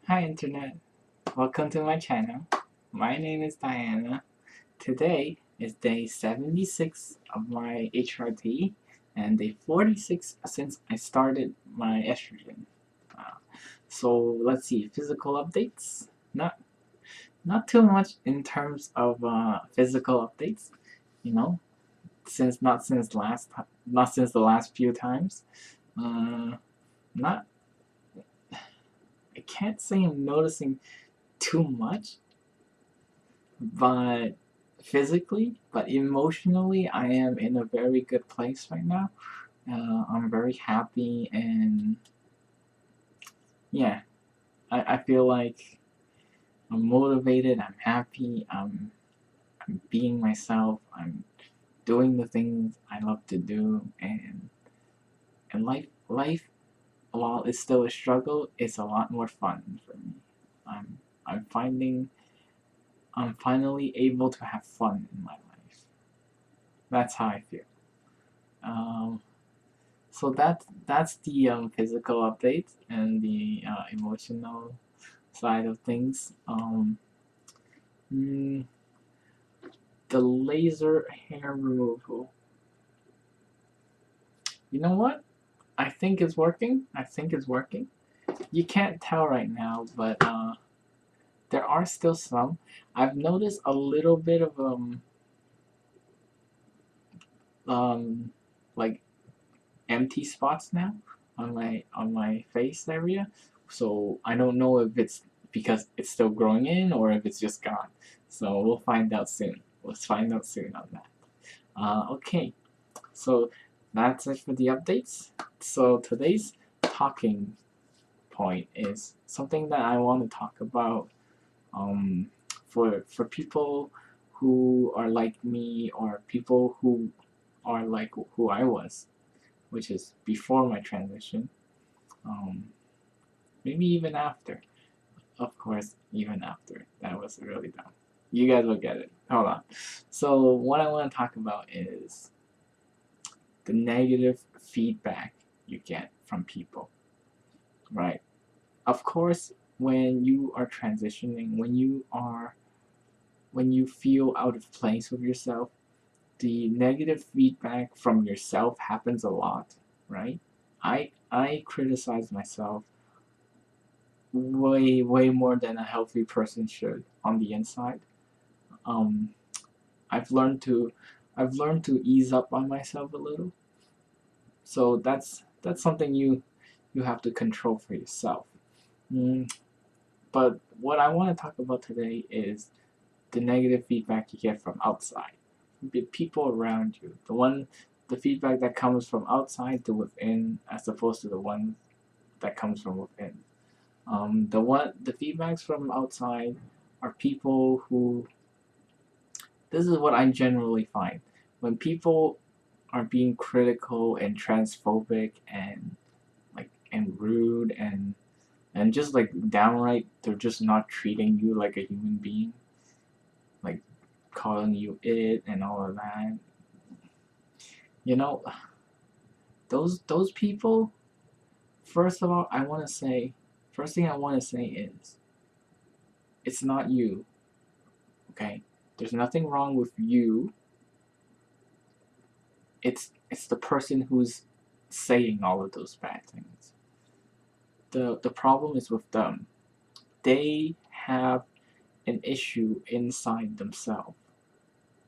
Hi Internet, welcome to my channel. My name is Diana. Today is day 76 of my HRT and day 46 since I started my estrogen. Uh, so let's see, physical updates. Not too much in terms of physical updates, you know, since not since the last few times. Uh, not I can't say I'm noticing too much, but but emotionally, I am in a very good place right now. I'm very happy, and yeah, I feel like I'm motivated. I'm happy. I'm being myself. I'm doing the things I love to do, and life, while it's still a struggle, it's a lot more fun for me. I'm I'm finding I'm finally able to have fun in my life. That's how I feel. Um, So that's the physical update and the emotional side of things. Mm, the laser hair removal. You know what? I think it's working. I think it's working. You can't tell right now, but there are still some. I've noticed a little bit of um like empty spots now on my face area. So I don't know if it's because it's still growing in or if it's just gone. So we'll find out soon. Let's find out soon on that. Okay, so that's it for the updates. So today's talking point is something that I want to talk about um, for people who are like me or people who are like who I was, which is before my transition, um, maybe even after. Of course, even after. That was really dumb. You guys will get it. Hold on. So, what I want to talk about is the negative feedback you get from people, right? Of course, when you are transitioning, when you feel out of place with yourself, the negative feedback from yourself happens a lot, right? I criticize myself way more than a healthy person should on the inside. Um, I've learned to I've learned to ease up on myself a little. So that's something you have to control for yourself. Mm, but what I want to talk about today is the negative feedback you get from outside, the people around you, the feedback that comes from outside to within, as opposed to the one that comes from within. The feedbacks from outside are people who. This is what I generally find when people are being critical and transphobic and rude and just like downright, they're just not treating you like a human being, like calling you it and all of that. You know, those people. First of all, first thing I want to say is, it's not you. Okay, there's nothing wrong with you. It's the person who's saying all of those bad things. The problem is with them. They have an issue inside themselves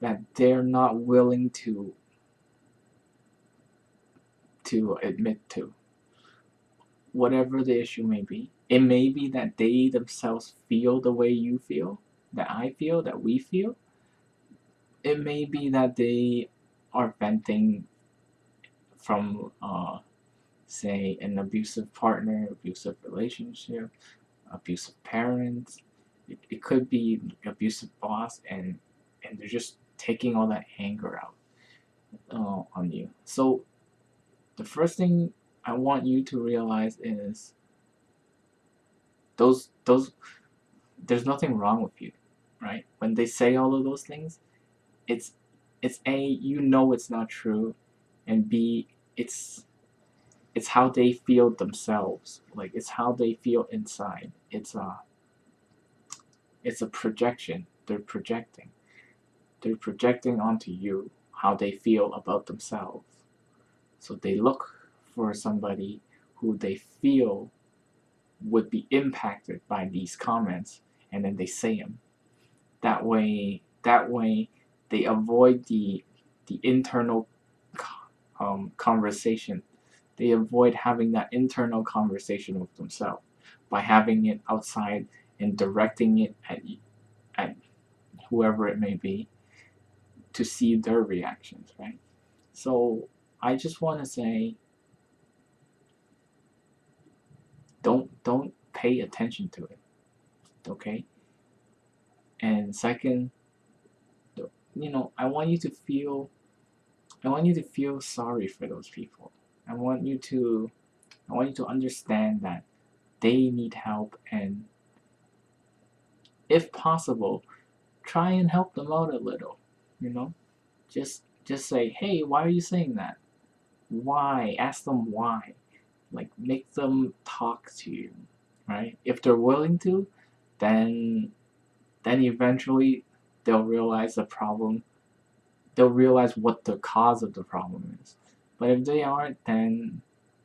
that they're not willing to admit to. Whatever the issue may be. It may be that they themselves feel the way you feel, that I feel, that we feel. It may be that they are venting from say an abusive partner, abusive relationship, abusive parents. It could be abusive boss, and they're just taking all that anger out on you. So the first thing I want you to realize is those there's nothing wrong with you, right? When they say all of those things, it's it's a, you know, it's not true, and b, it's it's how they feel themselves. Like it's how they feel inside. It's a projection. They're projecting. They're projecting onto you how they feel about themselves. So they look for somebody who they feel would be impacted by these comments, and then they say them. That way, they avoid the internal conversation. They avoid having that internal conversation with themselves by having it outside and directing it at whoever it may be to see their reactions, right? So I just want to say, don't pay attention to it, okay? And second, I want you to feel sorry for those people. I want you to understand that they need help, and if possible, try and help them out a little. You know, just say, hey, why are you saying that? Why? Ask them why. Like make them talk to you, right? If they're willing to, then eventually they'll realize the problem. They'll realize what the cause of the problem is. But if they aren't, then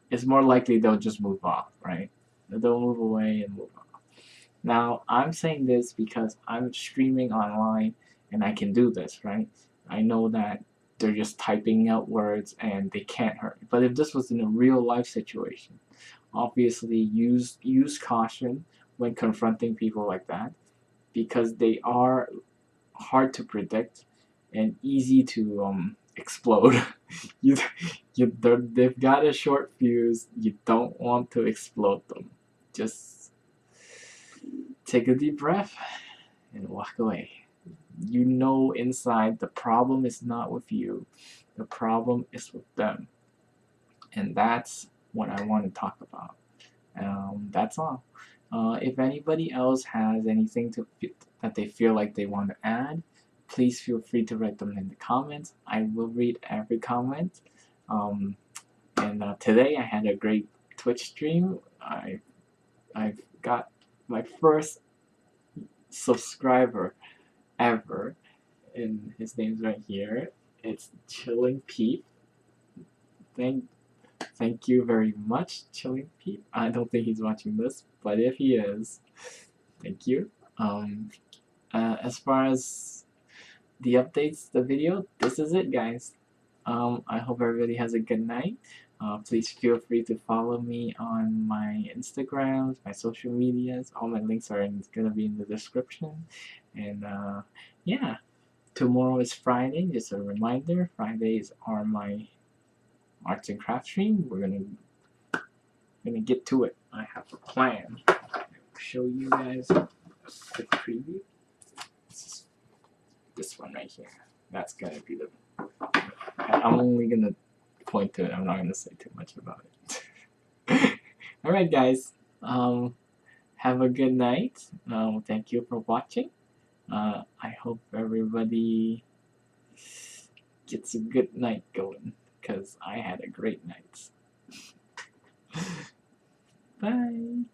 it's more likely they'll just move off, right? They'll move away and move off. Now, I'm saying this because I'm streaming online and I can do this, right? I know that they're just typing out words and they can't hurt me. But if this was in a real life situation, obviously use caution when confronting people like that, because they are hard to predict and easy to explode. you, they've got a short fuse. You don't want to explode them. Just take a deep breath and walk away. You know inside the problem is not with you. The problem is with them. And that's what I want to talk about. That's all. If anybody else has anything that they feel like they want to add, please feel free to write them in the comments. I will read every comment. And today I had a great Twitch stream. I've got my first subscriber ever, and his name's right here. It's Chilling Peep. Thank you very much, Chilling Peep. I don't think he's watching this, but if he is, thank you. As far as the updates, the video, this is it, guys. I hope everybody has a good night. Please feel free to follow me on my Instagrams, my social medias. All my links are gonna be in the description. And yeah, tomorrow is Friday. Just a reminder, Fridays are my arts and crafts stream. We're gonna get to it. I have a plan. I'll show you guys a quick preview. This one right here. That's gonna be the. I'm only gonna point to it. I'm not gonna say too much about it. All right, guys. Have a good night. Thank you for watching. I hope everybody gets a good night going, because I had a great night. Bye.